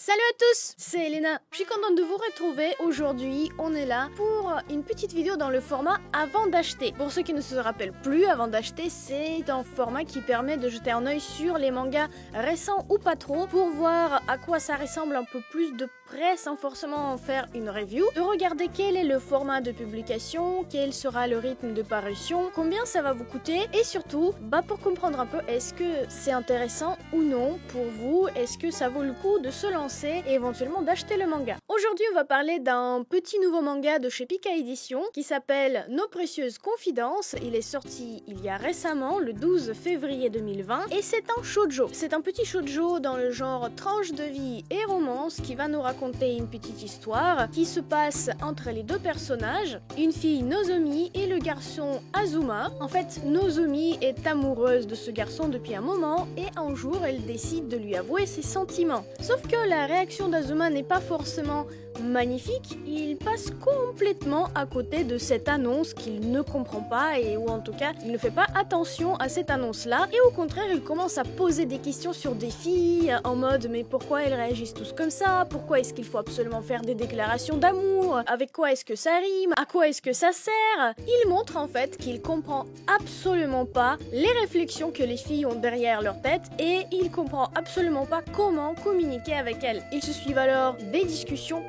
Salut à tous, c'est Elena. Je suis contente de vous retrouver. Aujourd'hui, on est là pour une petite vidéo dans le format avant d'acheter. Pour ceux qui ne se rappellent plus, avant d'acheter, c'est un format qui permet de jeter un œil sur les mangas récents ou pas trop pour voir à quoi ça ressemble un peu plus de près sans forcément en faire une review, de regarder quel est le format de publication, quel sera le rythme de parution, combien ça va vous coûter et surtout, pour comprendre un peu est-ce que c'est intéressant ou non pour vous, est-ce que ça vaut le coup de se lancer et éventuellement d'acheter le manga. Aujourd'hui, on va parler d'un petit nouveau manga de chez Pika Édition qui s'appelle Nos Précieuses Confidences. Il est sorti il y a récemment, le 12 février 2020, et c'est un shoujo. C'est un petit shoujo dans le genre tranche de vie et romance qui va nous raconter une petite histoire qui se passe entre les deux personnages, une fille Nozomi et le garçon Azuma. En fait, Nozomi est amoureuse de ce garçon depuis un moment et un jour, elle décide de lui avouer ses sentiments. Sauf que la réaction d'Azuma n'est pas forcément magnifique, il passe complètement à côté de cette annonce qu'il ne comprend pas ou en tout cas il ne fait pas attention à cette annonce là et au contraire il commence à poser des questions sur des filles en mode mais pourquoi elles réagissent tous comme ça, pourquoi est-ce qu'il faut absolument faire des déclarations d'amour, avec quoi est-ce que ça rime, à quoi est-ce que ça sert. Il montre en fait qu'il comprend absolument pas les réflexions que les filles ont derrière leur tête et il comprend absolument pas comment communiquer avec elles. Il se suit alors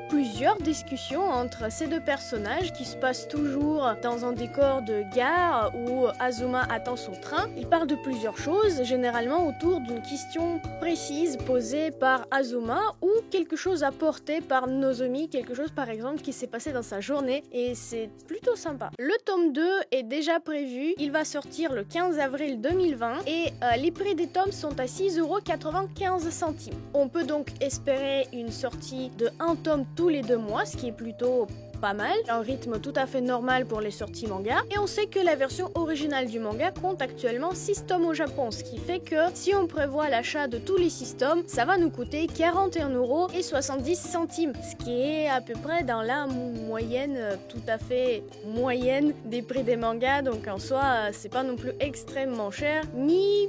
plusieurs discussions entre ces deux personnages qui se passent toujours dans un décor de gare où Azuma attend son train. Ils parlent de plusieurs choses, généralement autour d'une question précise posée par Azuma ou quelque chose apporté par Nozomi, quelque chose par exemple qui s'est passé dans sa journée et c'est plutôt sympa. Le tome 2 est déjà prévu, il va sortir le 15 avril 2020 et les prix des tomes sont à 6,95 €. On peut donc espérer une sortie de un tome tous les 2 mois, ce qui est plutôt pas mal, un rythme tout à fait normal pour les sorties manga. Et on sait que la version originale du manga compte actuellement 6 tomes au Japon, ce qui fait que si on prévoit l'achat de tous les 6 tomes, ça va nous coûter 41,70 €, ce qui est à peu près dans la moyenne, tout à fait moyenne des prix des mangas, donc en soi, c'est pas non plus extrêmement cher, ni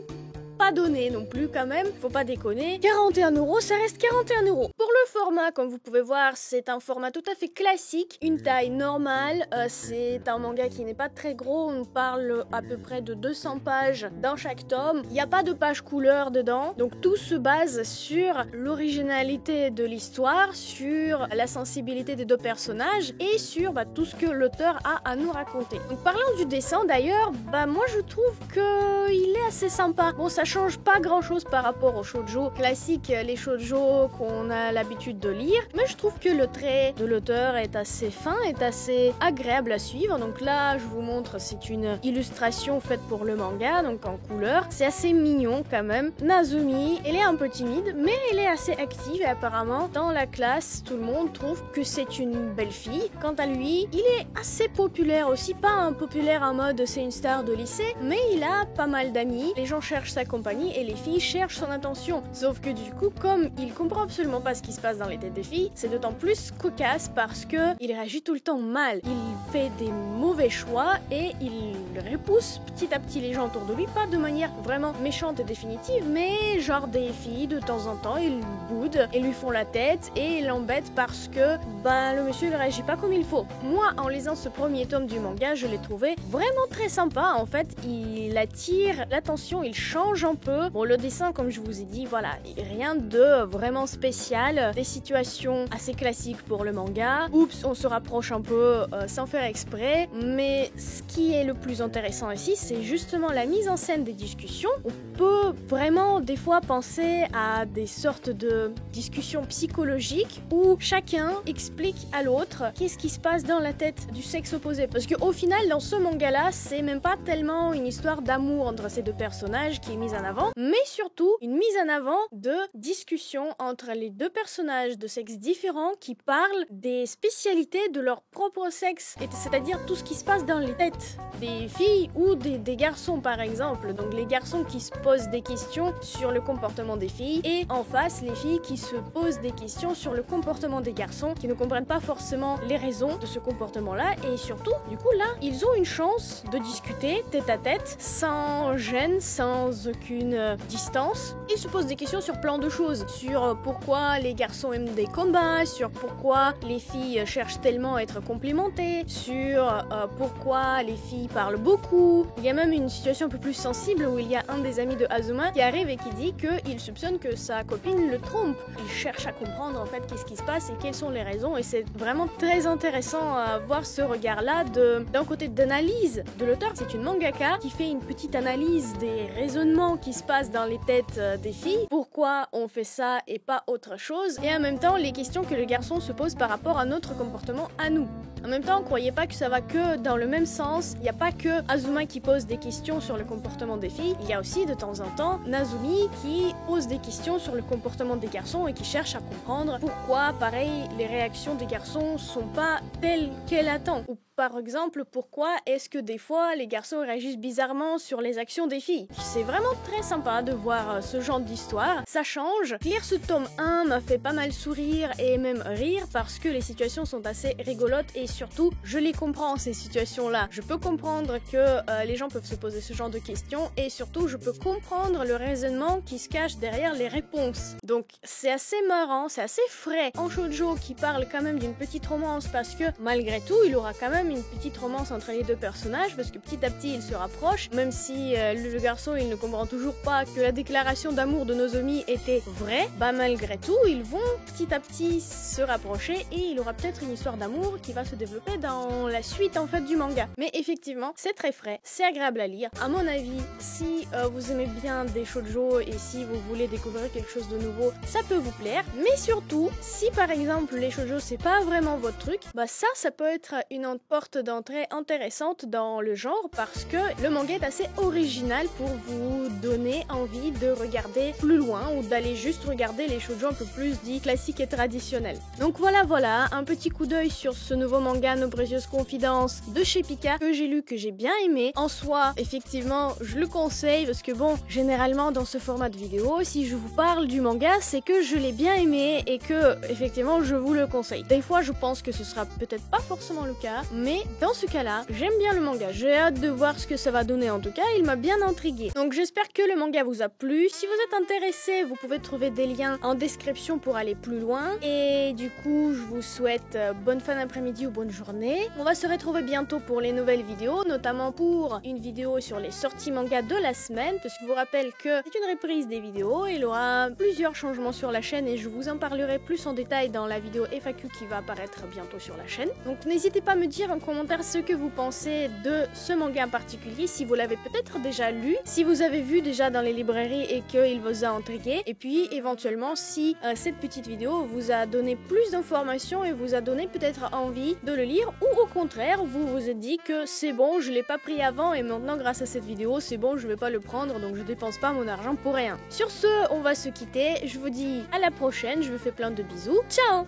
pas donné non plus quand même, faut pas déconner. 41 €, ça reste 41 €. Pour le format, comme vous pouvez voir, c'est un format tout à fait classique, une taille normale, c'est un manga qui n'est pas très gros, on parle à peu près de 200 pages dans chaque tome, il n'y a pas de page couleur dedans, donc tout se base sur l'originalité de l'histoire, sur la sensibilité des deux personnages et sur tout ce que l'auteur a à nous raconter. Donc parlant du dessin d'ailleurs, moi je trouve que il est assez sympa. Bon, ça change pas grand chose par rapport aux shoujo classiques, les shoujo qu'on a l'habitude de lire, mais je trouve que le trait de l'auteur est assez fin, est assez agréable à suivre. Donc là, je vous montre, c'est une illustration faite pour le manga, donc en couleur. C'est assez mignon quand même. Nozomi, elle est un peu timide, mais elle est assez active et apparemment, dans la classe, tout le monde trouve que c'est une belle fille. Quant à lui, il est assez populaire aussi, pas un populaire en mode c'est une star de lycée, mais il a pas mal d'amis. Les gens cherchent sa compagnie et les filles cherchent son attention. Sauf que du coup, comme il comprend absolument pas ce qui se passe dans les têtes des filles, c'est d'autant plus cocasse parce que il réagit tout le temps mal. Il fait des mauvais choix et il repousse petit à petit les gens autour de lui, pas de manière vraiment méchante et définitive, mais genre des filles de temps en temps, ils boudent et lui font la tête et ils l'embêtent parce que le monsieur il réagit pas comme il faut. Moi, en lisant ce premier tome du manga, je l'ai trouvé vraiment très sympa. En fait, il attire l'attention, il change un peu. Bon, le dessin, comme je vous ai dit, voilà, rien de vraiment spécial. Des situations assez classiques pour le manga. Oups, on se rapproche un peu sans faire exprès. Mais ce qui est le plus intéressant ici, c'est justement la mise en scène des discussions. On peut vraiment des fois penser à des sortes de discussions psychologiques où chacun explique à l'autre qu'est-ce qui se passe dans la tête du sexe opposé. Parce qu'au final, dans ce manga-là, c'est même pas tellement une histoire d'amour entre ces deux personnages qui est mise en avant, mais surtout une mise en avant de discussions entre les deux personnages de sexe différents qui parlent des spécialités de leur propre sexe, c'est-à-dire tout ce qui se passe dans les têtes des filles ou des garçons par exemple. Donc les garçons qui se posent posent des questions sur le comportement des filles, et en face les filles qui se posent des questions sur le comportement des garçons, qui ne comprennent pas forcément les raisons de ce comportement-là, et surtout, du coup là, ils ont une chance de discuter tête à tête, sans gêne, sans aucune distance. Ils se posent des questions sur plein de choses, sur pourquoi les garçons aiment des combats, sur pourquoi les filles cherchent tellement à être complimentées, sur pourquoi les filles parlent beaucoup. Il y a même une situation un peu plus sensible où il y a un des amis de Azuma qui arrive et qui dit qu'il soupçonne que sa copine le trompe. Il cherche à comprendre en fait qu'est-ce qui se passe et quelles sont les raisons, et c'est vraiment très intéressant à voir ce regard-là d'un côté d'analyse de l'auteur. C'est une mangaka qui fait une petite analyse des raisonnements qui se passent dans les têtes des filles, pourquoi on fait ça et pas autre chose, et en même temps les questions que le garçon se pose par rapport à notre comportement à nous. En même temps, croyez pas que ça va que dans le même sens. Il n'y a pas que Azuma qui pose des questions sur le comportement des filles, il y a aussi de temps en temps Nazumi qui pose des questions sur le comportement des garçons et qui cherche à comprendre pourquoi, pareil, les réactions des garçons sont pas telles qu'elle attend. Ou par exemple, pourquoi est-ce que des fois les garçons réagissent bizarrement sur les actions des filles. C'est vraiment très sympa de voir ce genre d'histoire. Ça change. Lire ce tome 1 m'a fait pas mal sourire et même rire parce que les situations sont assez rigolotes et surtout, je les comprends ces situations-là. Je peux comprendre que les gens peuvent se poser ce genre de questions et surtout, je peux comprendre le raisonnement qui se cache derrière les réponses. Donc, c'est assez marrant, c'est assez frais. En shoujo qui parle quand même d'une petite romance parce que malgré tout, il aura quand même une petite romance entre les deux personnages parce que petit à petit ils se rapprochent, même si le garçon il ne comprend toujours pas que la déclaration d'amour de Nozomi était vraie, bah malgré tout ils vont petit à petit se rapprocher et il aura peut-être une histoire d'amour qui va se développer dans la suite en fait du manga. Mais effectivement c'est très frais, c'est agréable à lire. À mon avis, si vous aimez bien des shoujo et si vous voulez découvrir quelque chose de nouveau, ça peut vous plaire. Mais surtout, si par exemple les shoujo c'est pas vraiment votre truc, bah ça peut être une porte d'entrée intéressante dans le genre parce que le manga est assez original pour vous donner envie de regarder plus loin ou d'aller juste regarder les shoujo un peu plus dits classiques et traditionnels. Donc voilà, un petit coup d'œil sur ce nouveau manga Nos Précieuses Confidences de chez Pika que j'ai lu, que j'ai bien aimé. En soi, effectivement, je le conseille parce que bon, généralement dans ce format de vidéo, si je vous parle du manga, c'est que je l'ai bien aimé et que effectivement je vous le conseille. Des fois, je pense que ce sera peut-être pas forcément le cas, mais dans ce cas-là, j'aime bien le manga. J'ai hâte de voir ce que ça va donner. En tout cas, il m'a bien intrigué. Donc j'espère que le manga vous a plu. Si vous êtes intéressé, vous pouvez trouver des liens en description pour aller plus loin. Et du coup, je vous souhaite bonne fin d'après-midi ou bonne journée. On va se retrouver bientôt pour les nouvelles vidéos, notamment pour une vidéo sur les sorties manga de la semaine, parce que je vous rappelle que c'est une reprise des vidéos. Il y aura plusieurs changements sur la chaîne et je vous en parlerai plus en détail dans la vidéo FAQ qui va apparaître bientôt sur la chaîne. Donc n'hésitez pas à me dire en commentaire ce que vous pensez de ce manga en particulier, si vous l'avez peut-être déjà lu, si vous avez vu déjà dans les librairies et qu'il vous a intrigué, et puis éventuellement si cette petite vidéo vous a donné plus d'informations et vous a donné peut-être envie de le lire, ou au contraire vous vous êtes dit que c'est bon, je l'ai pas pris avant et maintenant grâce à cette vidéo c'est bon, je vais pas le prendre donc je dépense pas mon argent pour rien. Sur ce, on va se quitter, je vous dis à la prochaine, je vous fais plein de bisous, ciao.